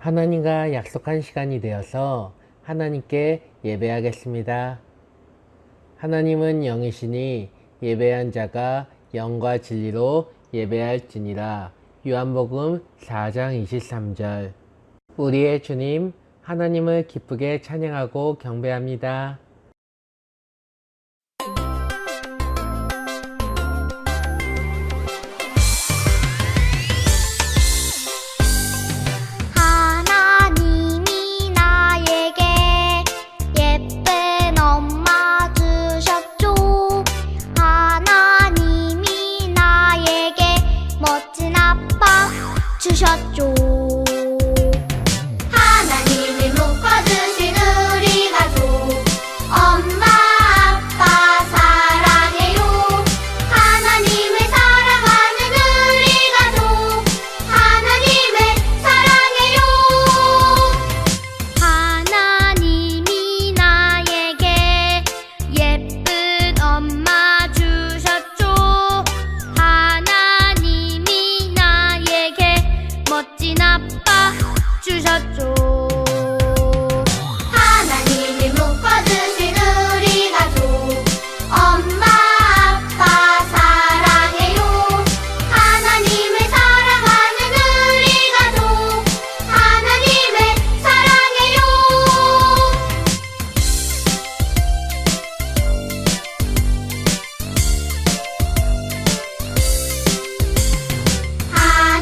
하나님과 약속한 시간이 되어서 하나님께 예배하겠습니다. 하나님은 영이시니 예배한 자가 영과 진리로 예배할지니라. 요한복음 4장 23절. 우리의 주님 하나님을 기쁘게 찬양하고 경배합니다. 하나님이 나에게 예쁜 엄마 주셨죠. 하나님이 나에게 멋진 아빠 주셨죠. 하나님이 묶어주신 우리 가족 엄마 아빠 사랑해요. 하나님을 사랑하는 우리 가족 하나님을 사랑해요. 하나님이 나에게 예쁜 엄마 주셨죠. 하나님이 나에게 멋진 아빠 주셨죠. 하나님이 묶어주신 우리 가족 엄마 아빠 사랑해요. 하나님을 사랑하는 우리 가족 하나님을 사랑해요.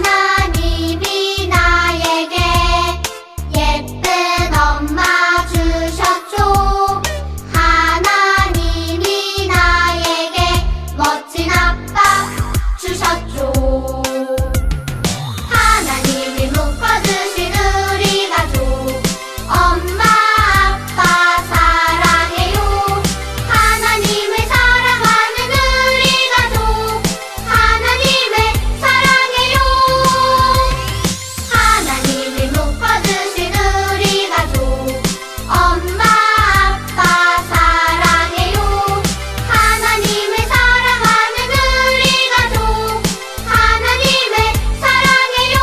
하나님이 나에게 예쁜 엄마 주셨죠. 하나님이 나에게 멋진 아빠 주셨죠. 하나님이 묶어주신 우리 가족 엄마 아빠 사랑해요. 하나님을 사랑하는 우리 가족 하나님을 사랑해요. 하나님이 묶어주신 우리 가족 엄마 아빠 사랑해요. 하나님을 사랑하는 우리 가족 하나님을 사랑해요.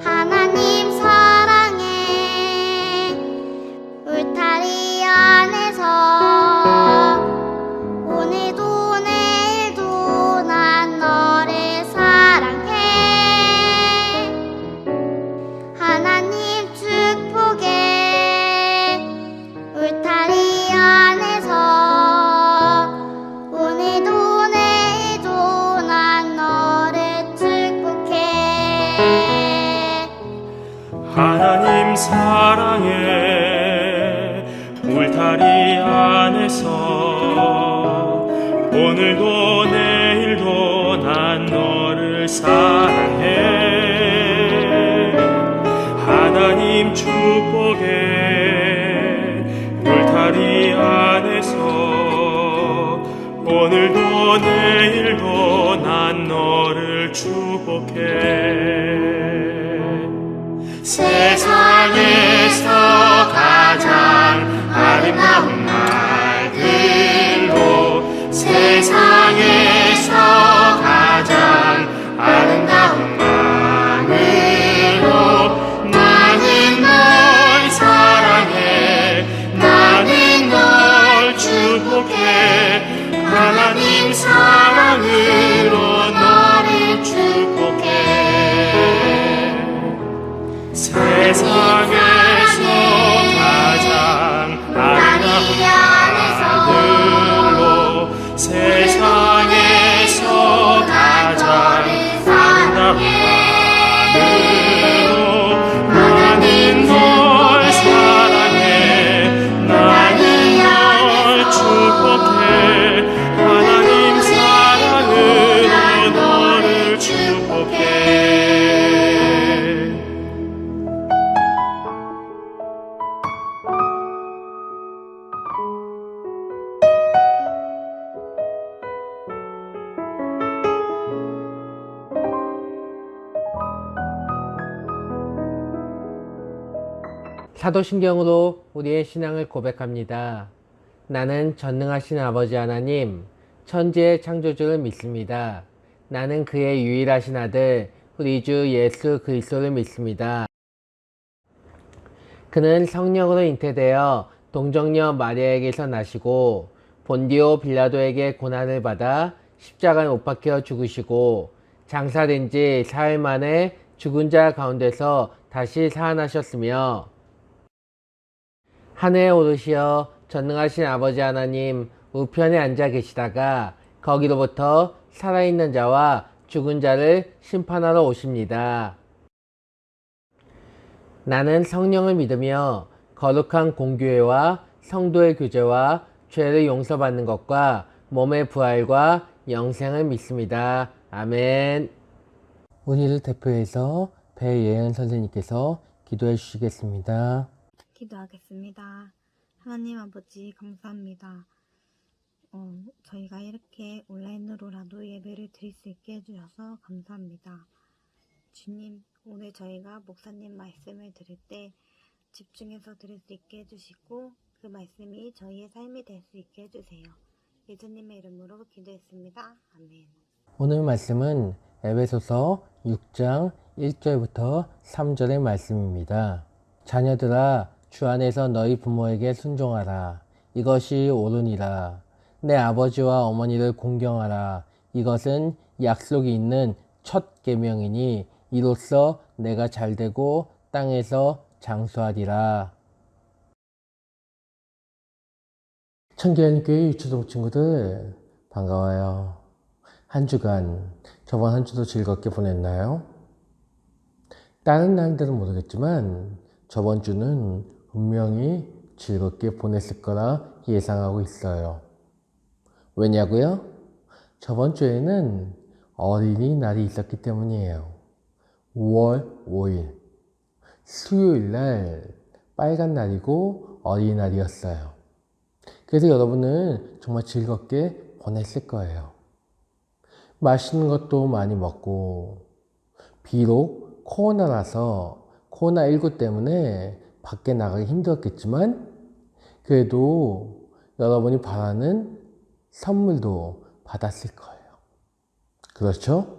하나님 사랑해 울타리 안에서 오늘도 내일도 난 너를 사랑해. 하나님 축복해 울타리 안에서 오늘도 내일도 난 너를 축복해. 하나님 사랑해 울타리 안에서 오늘도 내일도 난 너를 사랑해. 하나님 축복해 울타리 안에서 오늘도 내일도 난 너를 축복해. 세상에서 가장 아름다운 말들로 세상에서 가장 아름다운 마음으로 나는 널 사랑해. 나는 널 축복해. 하나님 사랑으로 너를 축복해. 세상에서 가장 아름다운 말들로 세상에서 가장 아름다운 말으로 나는 널 사랑해. 나는 널 축복해. 하나님 사랑으로 너를 축복해. 사도신경으로 우리의 신앙을 고백합니다. 나는 전능하신 아버지 하나님, 천지의 창조주를 믿습니다. 나는 그의 유일하신 아들, 우리 주 예수 그리스도를 믿습니다. 그는 성령으로 잉태되어 동정녀 마리아에게서 나시고 본디오 빌라도에게 고난을 받아 십자가에 못 박혀 죽으시고 장사된 지 사흘 만에 죽은 자 가운데서 다시 살아나셨으며 하늘에 오르시어 전능하신 아버지 하나님 우편에 앉아 계시다가 거기로부터 살아있는 자와 죽은 자를 심판하러 오십니다. 나는 성령을 믿으며 거룩한 공교회와 성도의 교제와 죄를 용서받는 것과 몸의 부활과 영생을 믿습니다. 아멘. 우리를 대표해서 배예은 선생님께서 기도해 주시겠습니다. 기도하겠습니다. 하나님 아버지 감사합니다. 저희가 이렇게 온라인으로라도 예배를 드릴 수 있게 해주셔서 감사합니다. 주님, 오늘 저희가 목사님 말씀을 들을 때 집중해서 들을 수 있게 해주시고 그 말씀이 저희의 삶이 될 수 있게 해주세요. 예수님의 이름으로 기도했습니다. 아멘. 오늘 말씀은 에베소서 6장 1절부터 3절의 말씀입니다. 자녀들아, 주 안에서 너희 부모에게 순종하라. 이것이 옳으니라. 내 아버지와 어머니를 공경하라. 이것은 약속이 있는 첫 계명이니 이로써 내가 잘되고 땅에서 장수하리라. 청계환교회 유초동 친구들 반가워요. 한 주간 저번 한 주도 즐겁게 보냈나요? 다른 날들은 모르겠지만 저번 주는 분명히 즐겁게 보냈을 거라 예상하고 있어요. 왜냐고요? 저번 주에는 어린이날이 있었기 때문이에요. 5월 5일 수요일날 빨간 날이고 어린이날이었어요. 그래서 여러분은 정말 즐겁게 보냈을 거예요. 맛있는 것도 많이 먹고, 비록 코로나라서 코로나19 때문에 밖에 나가기 힘들었겠지만 그래도 여러분이 바라는 선물도 받았을 거예요. 그렇죠?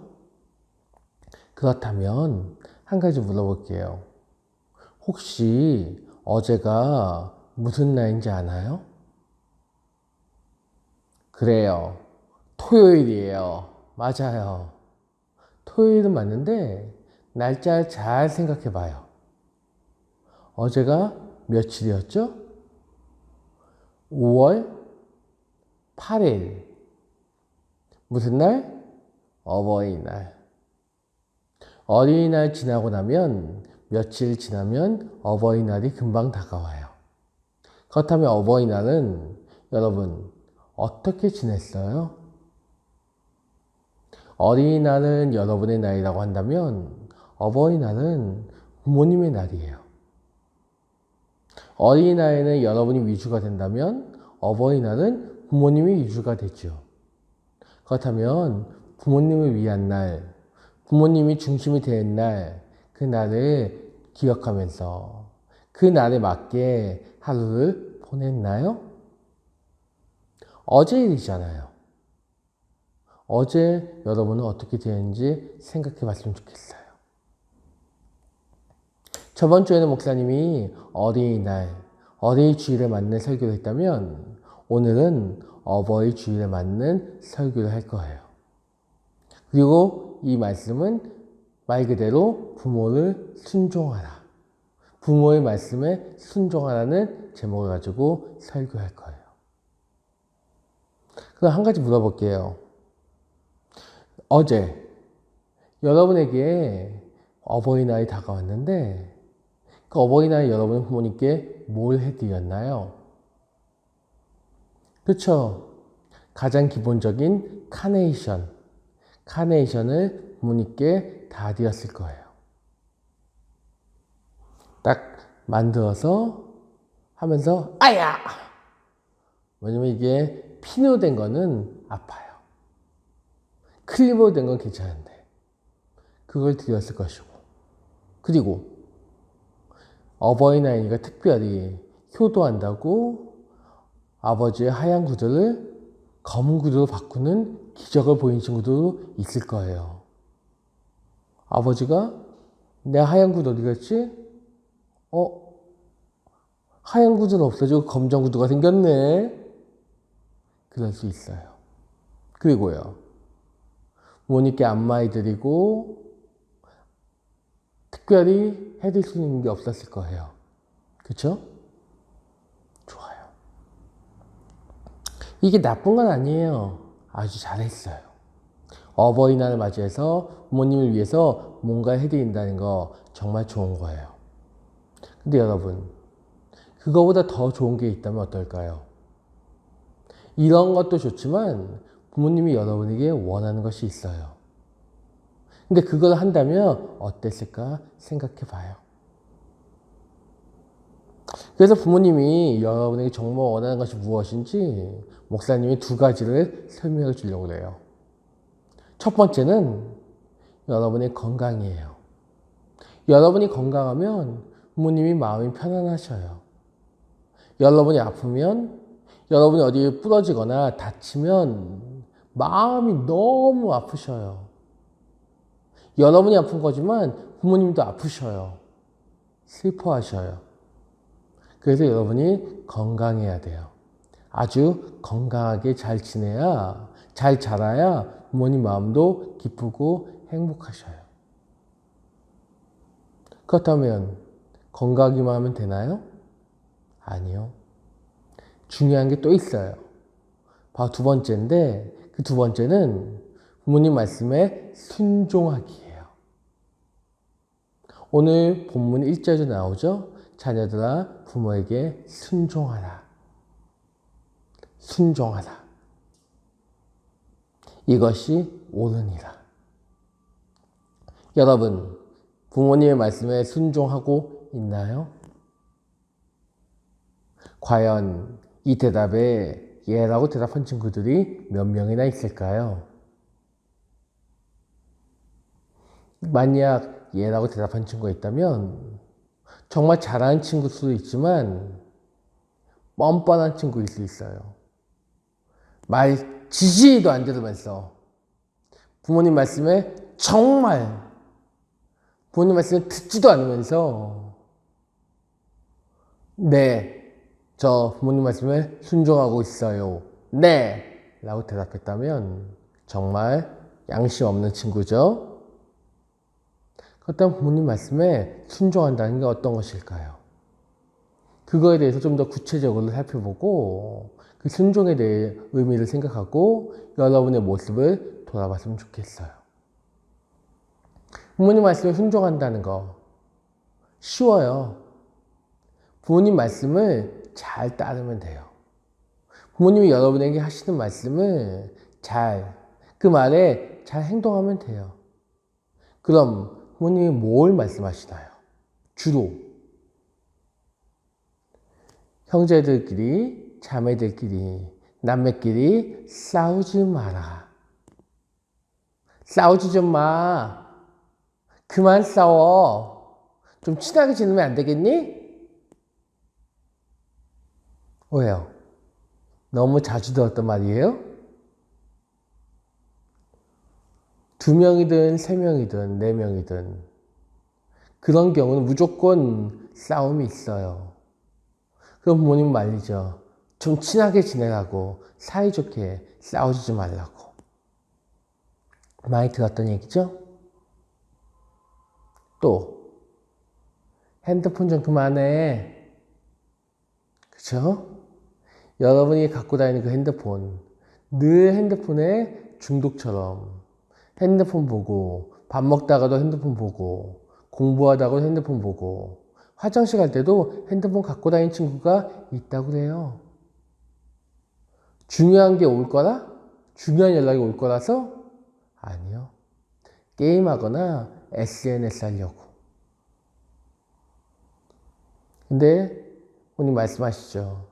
그렇다면 한 가지 물어볼게요. 혹시 어제가 무슨 날인지 아나요? 그래요. 토요일이에요. 맞아요. 토요일은 맞는데 날짜 잘 생각해 봐요. 어제가 며칠이었죠? 5월 8일. 무슨 날? 어버이날. 어린이날 지나고 나면 며칠 지나면 어버이날이 금방 다가와요. 그렇다면 어버이날은 여러분 어떻게 지냈어요? 어린이날은 여러분의 날이라고 한다면 어버이날은 부모님의 날이에요. 어린이날에는 여러분이 위주가 된다면 어버이날은 부모님이 위주가 되죠. 그렇다면 부모님을 위한 날, 부모님이 중심이 된 날, 그 날을 기억하면서 그 날에 맞게 하루를 보냈나요? 어제 일이잖아요. 어제 여러분은 어떻게 되었는지 생각해 봤으면 좋겠어요. 저번 주에는 목사님이 어린이날, 어린이 주일에 맞는 설교를 했다면 오늘은 어버이 주일에 맞는 설교를 할 거예요. 그리고 이 말씀은 말 그대로 부모를 순종하라. 부모의 말씀에 순종하라는 제목을 가지고 설교할 거예요. 그럼 한 가지 물어볼게요. 어제 여러분에게 어버이날이 다가왔는데 그 어버이날 여러분 부모님께 뭘 해드렸나요? 그렇죠? 가장 기본적인 카네이션을 부모님께 다 드렸을 거예요. 딱 만들어서 하면서 아야! 왜냐면 이게 피누로 된 거는 아파요. 클리브로 된 건 괜찮은데 그걸 드렸을 것이고, 그리고 어버이날이니까 특별히 효도한다고 아버지의 하얀 구두를 검은 구두로 바꾸는 기적을 보인 친구도 있을 거예요. 아버지가 내 하얀 구두 어디 갔지? 하얀 구두는 없어지고 검정 구두가 생겼네. 그럴 수 있어요. 그리고요, 부모님께 안마해드리고 특별히 해드릴 수 있는 게 없었을 거예요. 그쵸? 좋아요. 이게 나쁜 건 아니에요. 아주 잘했어요. 어버이날을 맞이해서 부모님을 위해서 뭔가 해드린다는 거 정말 좋은 거예요. 근데 여러분, 그거보다 더 좋은 게 있다면 어떨까요? 이런 것도 좋지만 부모님이 여러분에게 원하는 것이 있어요. 근데 그걸 한다면 어땠을까 생각해 봐요. 그래서 부모님이 여러분에게 정말 원하는 것이 무엇인지 목사님이 두 가지를 설명해 주려고 해요. 첫 번째는 여러분의 건강이에요. 여러분이 건강하면 부모님이 마음이 편안하셔요. 여러분이 아프면, 여러분이 어디 부러지거나 다치면 마음이 너무 아프셔요. 여러분이 아픈 거지만 부모님도 아프셔요. 슬퍼하셔요. 그래서 여러분이 건강해야 돼요. 아주 건강하게 잘 지내야, 잘 자라야 부모님 마음도 기쁘고 행복하셔요. 그렇다면 건강하기만 하면 되나요? 아니요. 중요한 게 또 있어요. 바로 두 번째인데, 그 두 번째는 부모님 말씀에 순종하기예요. 오늘 본문 1절에 나오죠? 자녀들아 부모에게 순종하라. 순종하라. 이것이 옳으니라. 여러분, 부모님의 말씀에 순종하고 있나요? 과연 이 대답에 예라고 대답한 친구들이 몇 명이나 있을까요? 만약 예라고 대답한 친구가 있다면 정말 잘하는 친구일 수도 있지만 뻔뻔한 친구일 수 있어요. 말 지지도 안 들으면서 부모님 말씀에 정말 부모님 말씀에 듣지도 않으면서 네, 저 부모님 말씀에 순종하고 있어요. 네! 라고 대답했다면 정말 양심 없는 친구죠. 그렇다면 부모님 말씀에 순종한다는 게 어떤 것일까요? 그거에 대해서 좀 더 구체적으로 살펴보고 그 순종에 대해 의미를 생각하고 여러분의 모습을 돌아봤으면 좋겠어요. 부모님 말씀에 순종한다는 거 쉬워요. 부모님 말씀을 잘 따르면 돼요. 부모님이 여러분에게 하시는 말씀을 그 말에 잘 행동하면 돼요. 그럼 부모님이 뭘 말씀하시나요? 주로 형제들끼리, 자매들끼리, 남매끼리 싸우지 마라. 싸우지 좀 마. 그만 싸워. 좀 친하게 지내면 안 되겠니? 왜요? 너무 자주 들었단 말이에요? 2명이든 3명이든 4명이든 그런 경우는 무조건 싸움이 있어요. 그럼 부모님 말리죠. 좀 친하게 지내라고, 사이좋게 싸우지 좀 말라고. 많이 들었던 얘기죠? 또 핸드폰 좀 그만해. 그쵸? 여러분이 갖고 다니는 그 핸드폰, 늘 핸드폰에 중독처럼 핸드폰 보고, 밥 먹다가도 핸드폰 보고, 공부하다가도 핸드폰 보고, 화장실 갈 때도 핸드폰 갖고 다니는 친구가 있다고 그래요. 중요한 게 올 거라? 중요한 연락이 올 거라서? 아니요. 게임하거나 SNS 하려고. 근데 오늘 말씀하시죠.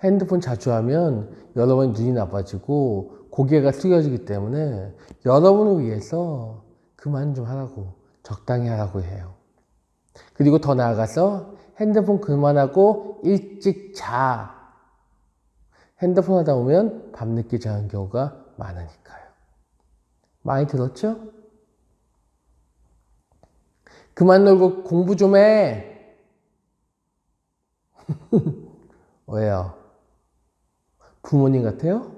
핸드폰 자주 하면 여러분의 눈이 나빠지고 고개가 숙여지기 때문에 여러분을 위해서 그만 좀 하라고, 적당히 하라고 해요. 그리고 더 나아가서 핸드폰 그만하고 일찍 자. 핸드폰 하다 보면 밤늦게 자는 경우가 많으니까요. 많이 들었죠? 그만 놀고 공부 좀 해. 왜요? 부모님 같아요?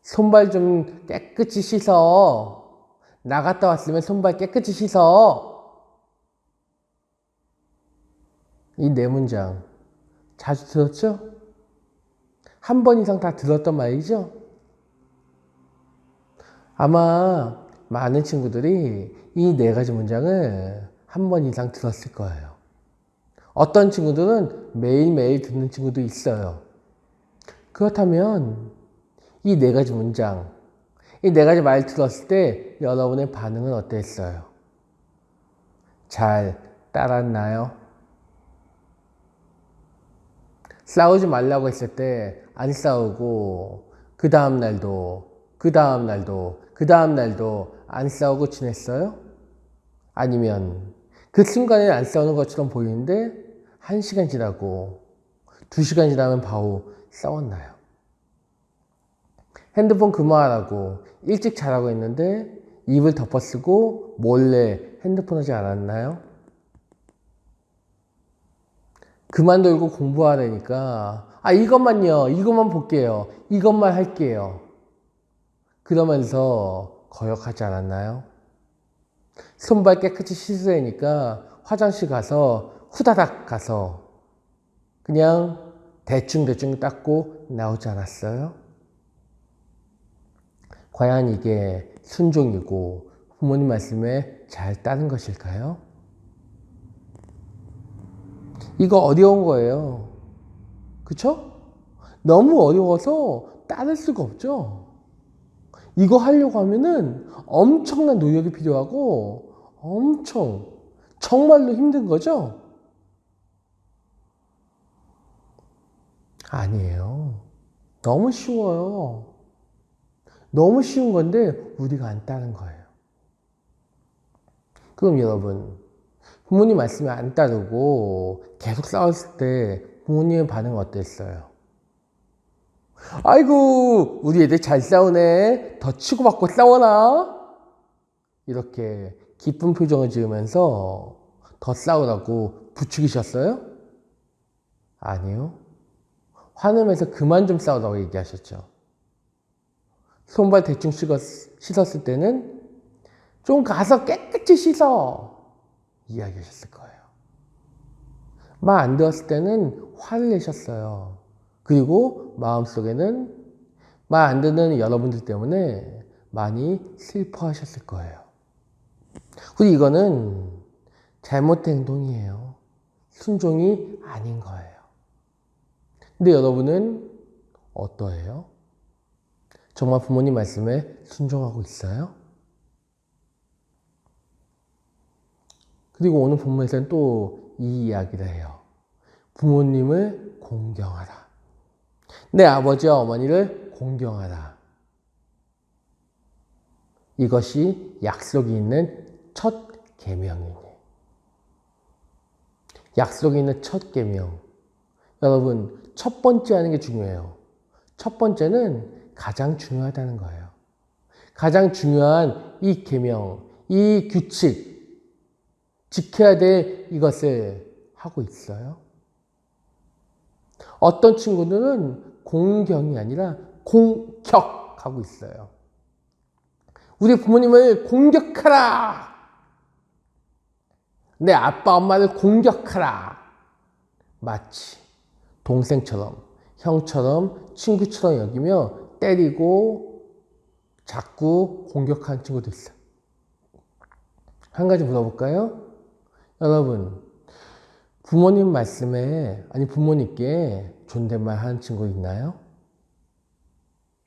손발 좀 깨끗이 씻어. 나갔다 왔으면 손발 깨끗이 씻어. 이 네 문장 자주 들었죠? 한 번 이상 다 들었단 말이죠? 아마 많은 친구들이 이 네 가지 문장을 한 번 이상 들었을 거예요. 어떤 친구들은 매일매일 듣는 친구도 있어요. 그렇다면 이 네 가지 문장, 이 네 가지 말 들었을 때 여러분의 반응은 어땠어요? 잘 따랐나요? 싸우지 말라고 했을 때 안 싸우고 그 다음 날도 안 싸우고 지냈어요? 아니면 그 순간에 안 싸우는 것처럼 보이는데 1시간 지나고 2시간 지나면 바로 싸웠나요? 핸드폰 그만하라고 일찍 자라고 했는데 입을 덮어쓰고 몰래 핸드폰 하지 않았나요? 그만 놀고 공부하라니까 이것만 볼게요. 이것만 할게요. 그러면서 거역하지 않았나요? 손발 깨끗이 씻으라니까 화장실 가서 후다닥 가서 그냥 대충 닦고 나오지 않았어요? 과연 이게 순종이고 부모님 말씀에 잘 따른 것일까요? 이거 어려운 거예요. 그쵸? 너무 어려워서 따를 수가 없죠. 이거 하려고 하면은 엄청난 노력이 필요하고 정말로 힘든 거죠? 아니에요. 너무 쉬워요. 너무 쉬운 건데 우리가 안 따른 거예요. 그럼 여러분, 부모님 말씀에 안 따르고 계속 싸웠을 때 부모님의 반응은 어땠어요? 아이고, 우리 애들 잘 싸우네. 더 치고받고 싸워라. 이렇게 기쁜 표정을 지으면서 더 싸우라고 부추기셨어요? 아니요. 화내면서 그만 좀 싸우라고 얘기하셨죠. 손발 대충 씻었을 때는 좀 가서 깨끗이 씻어. 이야기하셨을 거예요. 말 안 들었을 때는 화를 내셨어요. 그리고 마음속에는 말 안 듣는 여러분들 때문에 많이 슬퍼하셨을 거예요. 그리고 이거는 잘못된 행동이에요. 순종이 아닌 거예요. 근데 여러분은 어떠해요? 정말 부모님 말씀에 순종하고 있어요? 그리고 오늘 본문에서는 또 이 이야기를 해요. 부모님을 공경하라. 내 아버지와 어머니를 공경하라. 이것이 약속이 있는 첫 계명이네. 약속이 있는 첫 계명. 여러분, 첫 번째 하는 게 중요해요. 첫 번째는 가장 중요하다는 거예요. 가장 중요한 이 계명, 이 규칙, 지켜야 될 이것을 하고 있어요. 어떤 친구들은 공경이 아니라 공격하고 있어요. 우리 부모님을 공격하라! 내 아빠, 엄마를 공격하라! 마치 동생처럼, 형처럼, 친구처럼 여기며 때리고 자꾸 공격하는 친구도 있어요. 한 가지 물어볼까요? 여러분, 부모님 말씀에, 부모님께 존댓말 하는 친구 있나요?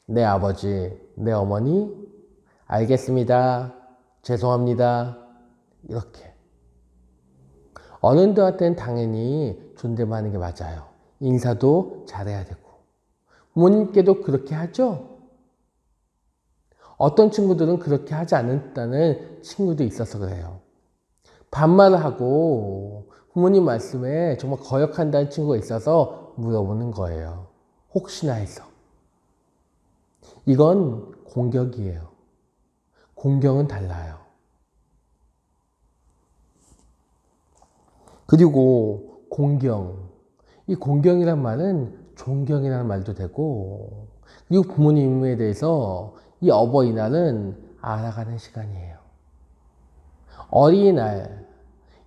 내 아버지, 내 어머니, 알겠습니다. 죄송합니다. 이렇게. 어른들한테는 당연히 존댓말 하는 게 맞아요. 인사도 잘해야 되고. 부모님께도 그렇게 하죠? 어떤 친구들은 그렇게 하지 않는다는 친구도 있어서 그래요. 반말을 하고 부모님 말씀에 정말 거역한다는 친구가 있어서 물어보는 거예요. 혹시나 해서. 이건 공격이에요. 공경은 달라요. 그리고 공경. 이 공경이란 말은 존경이라는 말도 되고, 그리고 부모님에 대해서 이 어버이날은 알아가는 시간이에요. 어린이날,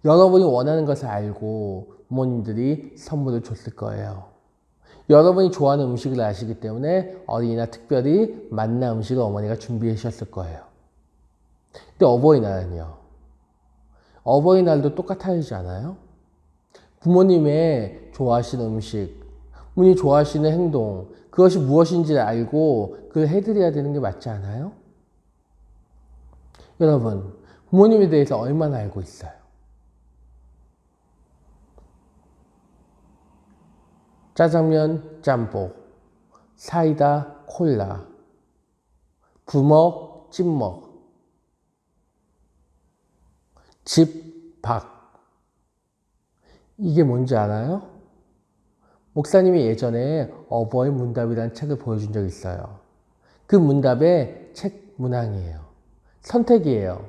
여러분이 원하는 것을 알고 부모님들이 선물을 줬을 거예요. 여러분이 좋아하는 음식을 아시기 때문에 어린이날 특별히 맛난 음식을 어머니가 준비해 주셨을 거예요. 근데 어버이날은요? 어버이날도 똑같아지지 않아요? 부모님의 좋아하시는 음식, 부모님이 좋아하시는 행동, 그것이 무엇인지를 알고 그걸 해드려야 되는 게 맞지 않아요? 여러분, 부모님에 대해서 얼마나 알고 있어요? 짜장면, 짬뽕, 사이다, 콜라, 부먹, 찐먹, 집, 밖. 이게 뭔지 알아요? 목사님이 예전에 어버이 문답이라는 책을 보여준 적이 있어요. 그 문답의 책 문항이에요. 선택이에요.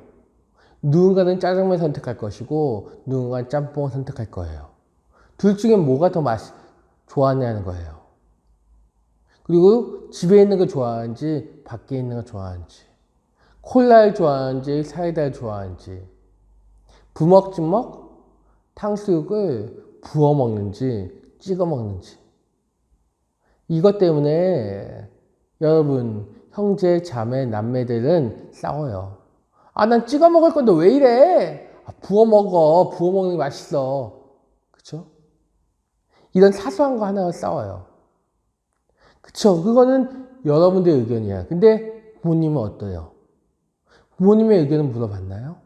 누군가는 짜장면 선택할 것이고 누군가는 짬뽕을 선택할 거예요. 둘 중에 뭐가 더 좋아하냐는 거예요. 그리고 집에 있는 거 좋아하는지 밖에 있는 거 좋아하는지, 콜라를 좋아하는지 사이다를 좋아하는지, 부먹 찐먹 탕수육을 부어 먹는지 찍어 먹는지. 이것 때문에 여러분 형제 자매 남매들은 싸워요. 아, 난 찍어 먹을 건데 왜 이래? 아, 부어 먹어. 부어 먹는 게 맛있어. 그쵸? 이런 사소한 거 하나 싸워요. 그쵸? 그거는 여러분들의 의견이야. 근데 부모님은 어때요? 부모님의 의견은 물어봤나요?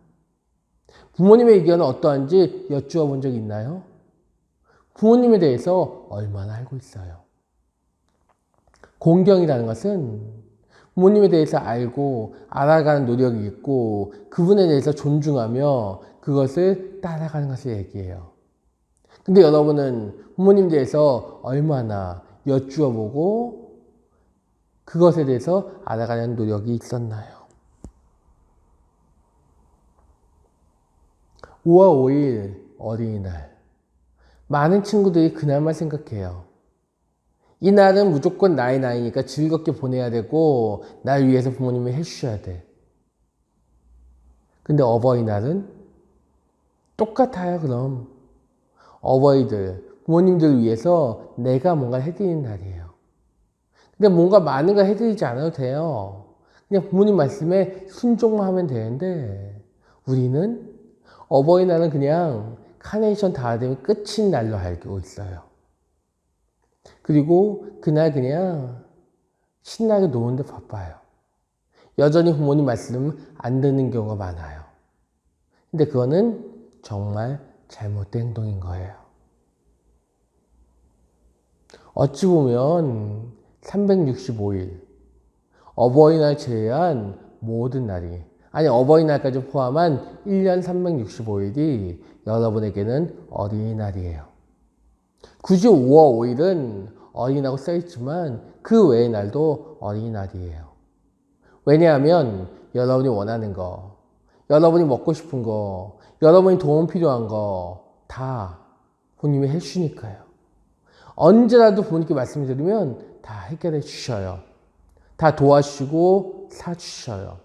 부모님의 의견은 어떠한지 여쭈어 본 적이 있나요? 부모님에 대해서 얼마나 알고 있어요? 공경이라는 것은 부모님에 대해서 알고 알아가는 노력이 있고 그분에 대해서 존중하며 그것을 따라가는 것을 얘기해요. 근데 여러분은 부모님에 대해서 얼마나 여쭈어 보고 그것에 대해서 알아가는 노력이 있었나요? 5월 5일 어린이날. 많은 친구들이 그날만 생각해요. 이 날은 무조건 나의 날이니까 즐겁게 보내야 되고 날 위해서 부모님이 해주셔야 돼. 근데 어버이날은 똑같아요. 그럼 어버이들, 부모님들 위해서 내가 뭔가 해드리는 날이에요. 근데 뭔가 많은 걸 해드리지 않아도 돼요. 그냥 부모님 말씀에 순종만 하면 되는데 우리는 어버이날은 그냥 카네이션 다 되면 끝인 날로 알고 있어요. 그리고 그날 그냥 신나게 노는데 바빠요. 여전히 부모님 말씀 안 듣는 경우가 많아요. 근데 그거는 정말 잘못된 행동인 거예요. 어찌 보면 365일, 어버이날 제외한 모든 날이, 아니 어버이날까지 포함한 1년 365일이 여러분에게는 어린이날이에요. 굳이 5월 5일은 어린이라고 써있지만 그 외의 날도 어린이날이에요. 왜냐하면 여러분이 원하는 거, 여러분이 먹고 싶은 거, 여러분이 도움 필요한 거 다 부모님이 해주시니까요. 언제라도 부모님께 말씀드리면 다 해결해 주셔요. 다 도와주시고 사주셔요.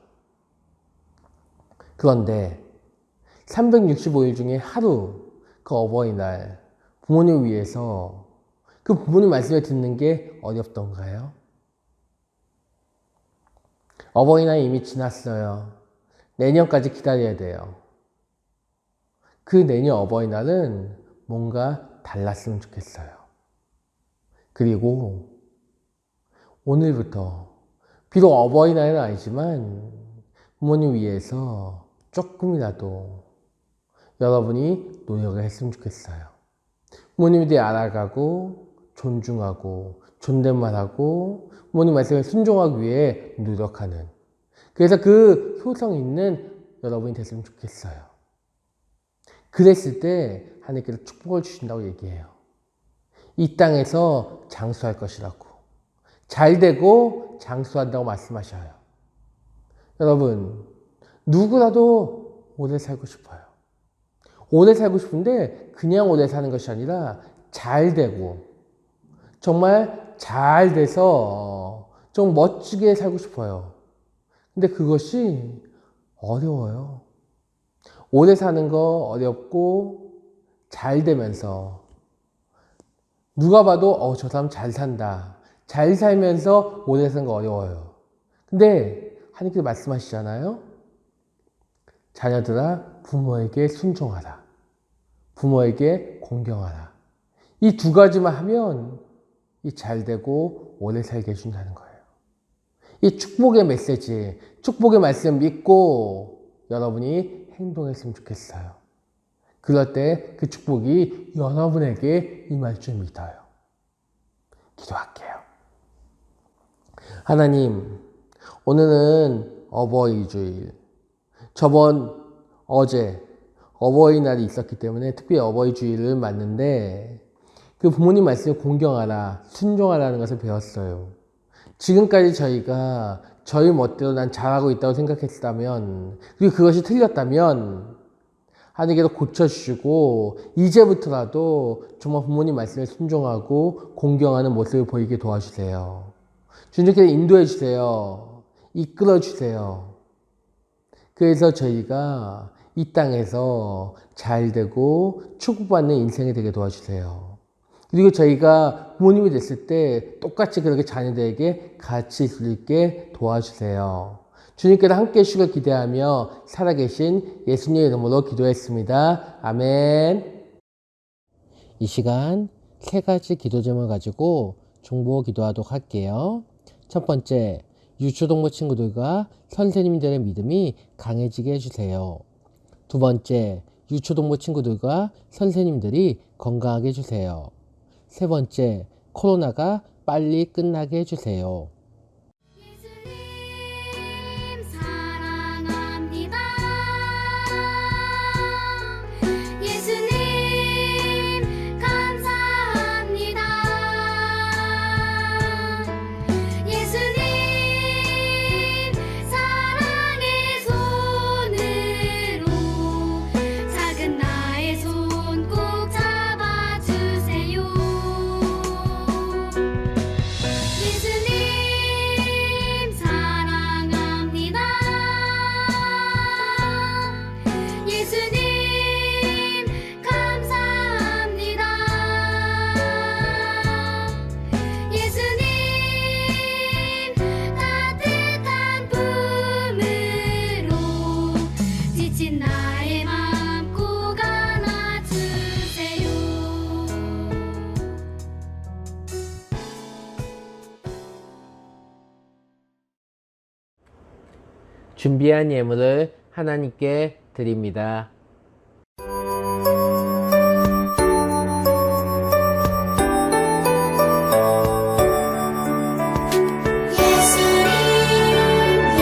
그런데 365일 중에 하루 그 어버이날 부모님 위해서 그 부모님 말씀을 듣는 게 어렵던가요? 어버이날 이미 지났어요. 내년까지 기다려야 돼요. 그 내년 어버이날은 뭔가 달랐으면 좋겠어요. 그리고 오늘부터 비록 어버이날은 아니지만 부모님 위해서 조금이라도 여러분이 노력을 했으면 좋겠어요. 부모님에 대해 알아가고 존중하고 존댓말하고 부모님 말씀에 순종하기 위해 노력하는, 그래서 그 효성 있는 여러분이 됐으면 좋겠어요. 그랬을 때 하나님께서 축복을 주신다고 얘기해요. 이 땅에서 장수할 것이라고. 잘 되고 장수한다고 말씀하셔요. 여러분, 누구라도 오래 살고 싶어요. 오래 살고 싶은데 그냥 오래 사는 것이 아니라 잘 되고 정말 잘 돼서 좀 멋지게 살고 싶어요. 근데 그것이 어려워요. 오래 사는 거 어렵고 잘 되면서 누가 봐도 저 사람 잘 산다. 잘 살면서 오래 사는 거 어려워요. 근데 하나님께서 말씀하시잖아요. 자녀들아 부모에게 순종하라. 부모에게 공경하라. 이 두 가지만 하면 이 잘 되고 오래 살게 해준다는 거예요. 이 축복의 메시지, 축복의 말씀 믿고 여러분이 행동했으면 좋겠어요. 그럴 때 그 축복이 여러분에게 임할 줄 믿어요. 기도할게요. 하나님, 오늘은 어버이주일. 어제 어버이날이 있었기 때문에 특별히 어버이주일을 맞는데 그 부모님 말씀에 공경하라, 순종하라는 것을 배웠어요. 지금까지 저희가 저희 멋대로 난 잘하고 있다고 생각했다면, 그리고 그것이 틀렸다면 하나님께서 고쳐주시고 이제부터라도 정말 부모님 말씀에 순종하고 공경하는 모습을 보이게 도와주세요. 주님께서 인도해 주세요. 이끌어 주세요. 그래서 저희가 이 땅에서 잘 되고 축복받는 인생이 되게 도와주세요. 그리고 저희가 부모님이 됐을 때 똑같이 그렇게 자녀들에게 같이 있을 수 있게 도와주세요. 주님께서 함께 해주시길 기대하며 살아계신 예수님의 이름으로 기도했습니다. 아멘. 이 시간 세 가지 기도 제목을 가지고 중보 기도하도록 할게요. 첫 번째, 유초동부 친구들과 선생님들의 믿음이 강해지게 해주세요. 두 번째, 유초동부 친구들과 선생님들이 건강하게 해주세요. 세 번째, 코로나가 빨리 끝나게 해주세요. 예수님 사랑합니다. 예수님 감사합니다. 예수님 사랑의 손으로 작은 나의 손 꼭 잡아주세요. 예수님 사랑합니다. 예수님 감사합니다. 예수님 따뜻한 품으로 지친 나의 맘 꼭 안아주세요. 준비한 예물을 하나님께 드립니다.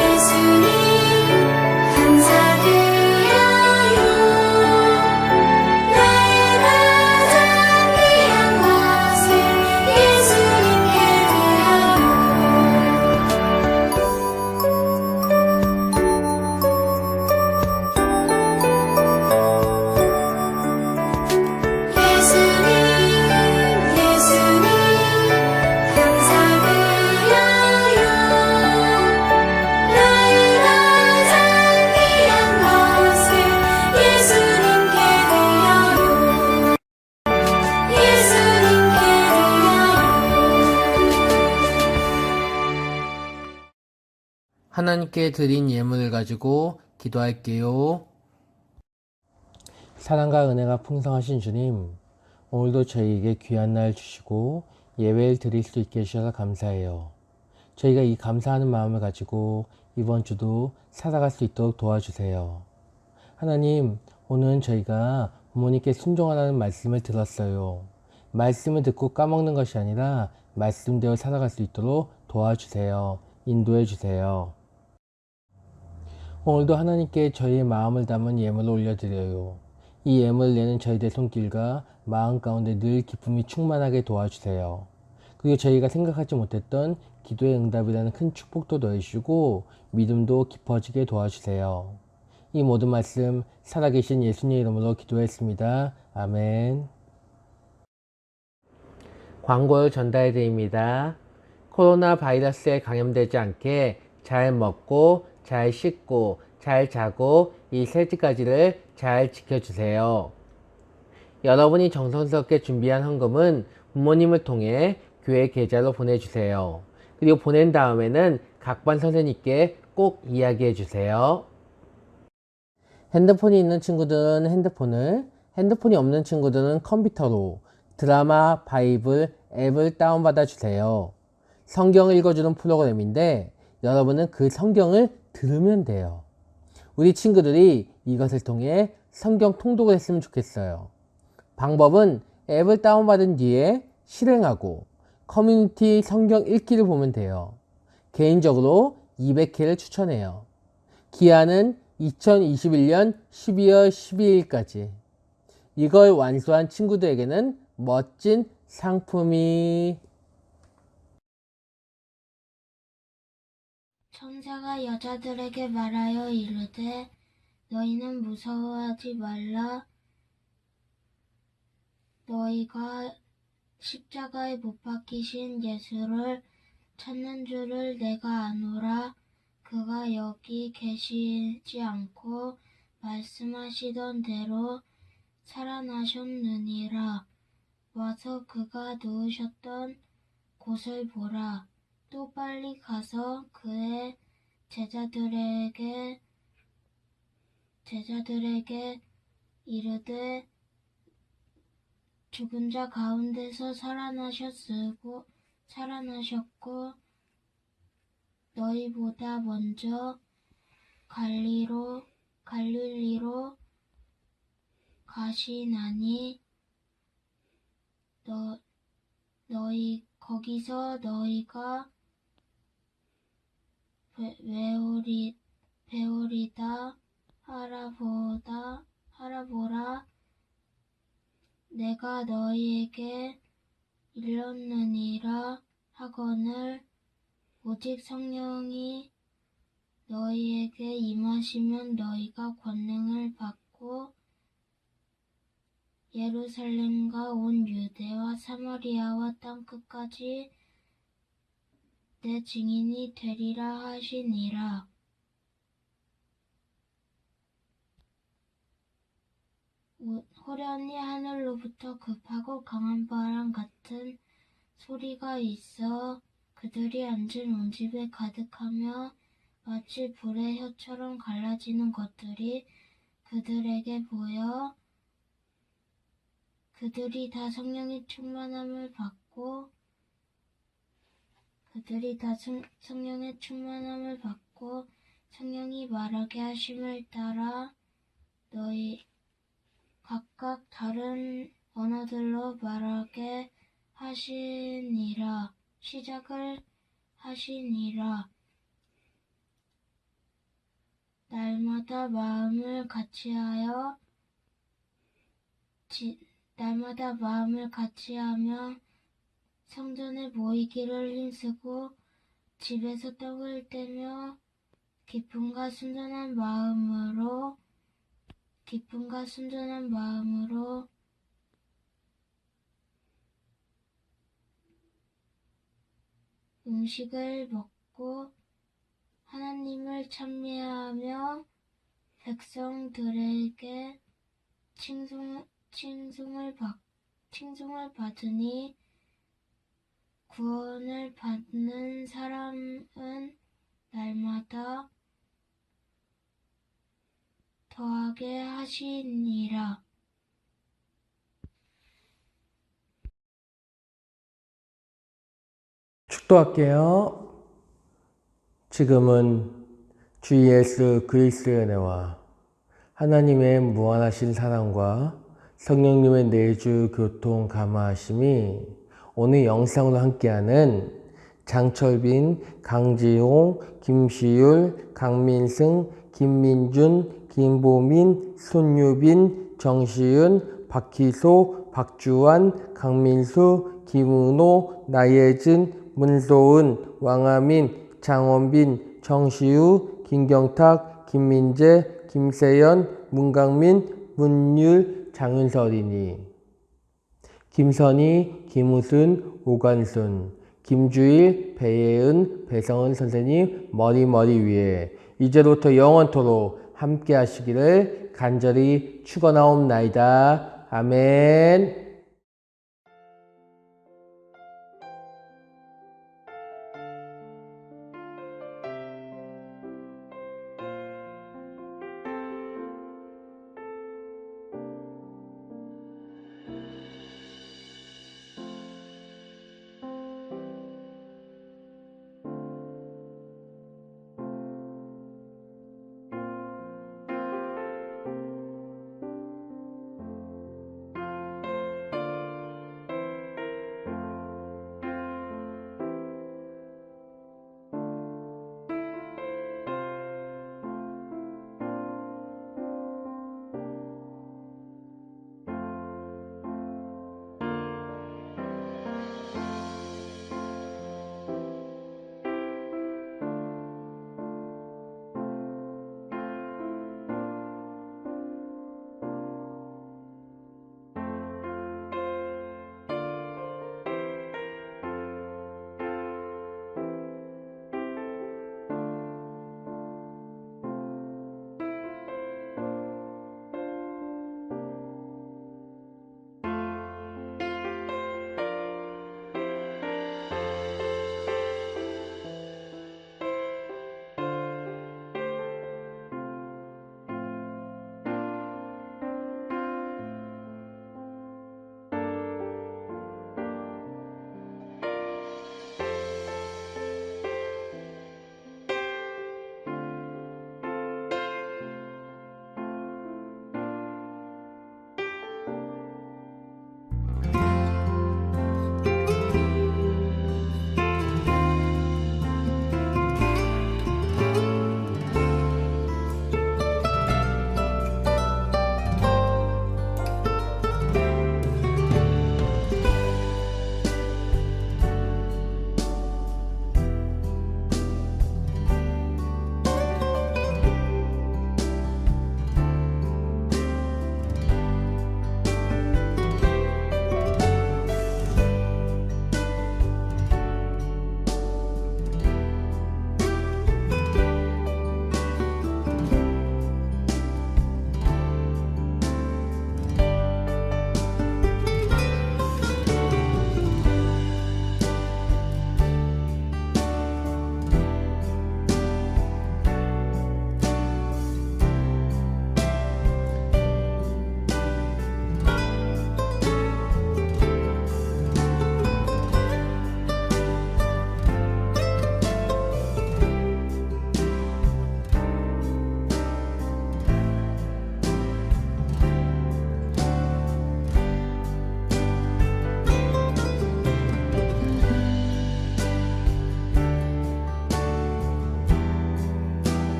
예수님 감사드려요. 나의 가장 귀한 것을 예수님께 드려요. 예수님 감사드려요. 나의 가장 귀한 것을 예수님께 드려요. 예수님께 드려요. 하나님께 드린 예물을 가지고 기도할게요. 사랑과 은혜가 풍성하신 주님, 오늘도 저희에게 귀한 날 주시고 예배를 드릴 수 있게 해주셔서 감사해요. 저희가 이 감사하는 마음을 가지고 이번 주도 살아갈 수 있도록 도와주세요. 하나님, 오늘은 저희가 부모님께 순종하라는 말씀을 들었어요. 말씀을 듣고 까먹는 것이 아니라 말씀대로 살아갈 수 있도록 도와주세요. 인도해 주세요. 오늘도 하나님께 저희의 마음을 담은 예물을 올려드려요. 이 예물을 내는 저희들의 손길과 마음 가운데 늘 기쁨이 충만하게 도와주세요. 그리고 저희가 생각하지 못했던 기도의 응답이라는 큰 축복도 넣으시고 믿음도 깊어지게 도와주세요. 이 모든 말씀 살아계신 예수님 이름으로 기도했습니다. 아멘. 광고를 전달해 드립니다. 코로나 바이러스에 감염되지 않게 잘 먹고 잘 씻고 잘 자고 이 3가지를 잘 지켜주세요. 여러분이 정성스럽게 준비한 헌금은 부모님을 통해 교회 계좌로 보내주세요. 그리고 보낸 다음에는 각반 선생님께 꼭 이야기해 주세요. 핸드폰이 있는 친구들은 핸드폰을, 핸드폰이 없는 친구들은 컴퓨터로 드라마 바이블 앱을 다운받아 주세요. 성경을 읽어주는 프로그램인데 여러분은 그 성경을 들으면 돼요. 우리 친구들이 이것을 통해 성경 통독을 했으면 좋겠어요. 방법은 앱을 다운받은 뒤에 실행하고 커뮤니티 성경 읽기를 보면 돼요. 개인적으로 200회를 추천해요. 기한은 2021년 12월 12일까지. 이걸 완수한 친구들에게는 멋진 상품이. 천사가 여자들에게 말하여 이르되 너희는 무서워하지 말라. 너희가 십자가에 못 박히신 예수를 찾는 줄을 내가 아노라. 그가 여기 계시지 않고 말씀하시던 대로 살아나셨느니라. 와서 그가 누우셨던 곳을 보라. 또 빨리 가서 그의 제자들에게 이르되 죽은 자 가운데서 살아나셨고 너희보다 먼저 갈릴리로 가시나니 너희 거기서 너희가 배우리다 하라보라. 내가 너희에게 일렀느니라 하거늘 오직 성령이 너희에게 임하시면 너희가 권능을 받고 예루살렘과 온 유대와 사마리아와 땅끝까지 내 증인이 되리라 하시니라. 호련히 하늘로부터 급하고 강한 바람 같은 소리가 있어 그들이 앉은 온 집에 가득하며 마치 불의 혀처럼 갈라지는 것들이 그들에게 보여 그들이 다 성령의 충만함을 받고 성령이 말하게 하심을 따라 너희 각각 다른 언어들로 말하게 시작을 하시니라. 날마다 마음을 같이하며 성전에 모이기를 힘쓰고 집에서 떡을 떼며 기쁨과 순전한 마음으로 음식을 먹고 하나님을 찬미하며 백성들에게 칭송을 받으니 구원을 받는 사람은 날마다 더하게 하시니라. 축도할게요. 지금은 주 예수 그리스도의 은혜와 하나님의 무한하신 사랑과 성령님의 내주 교통 감화하심이 오늘 영상으로 함께하는 장철빈, 강지용, 김시율, 강민승, 김민준, 김보민, 손유빈, 정시은, 박희소, 박주환, 강민수, 김은호, 나예진, 문소은, 왕아민, 장원빈, 정시우, 김경탁, 김민재, 김세연, 문강민, 문율, 장은설이니. 김선희, 김우순, 오관순, 김주일, 배예은, 배성은 선생님 머리 위에 이제부터 영원토록 함께 하시기를 간절히 축원하옵나이다. 아멘.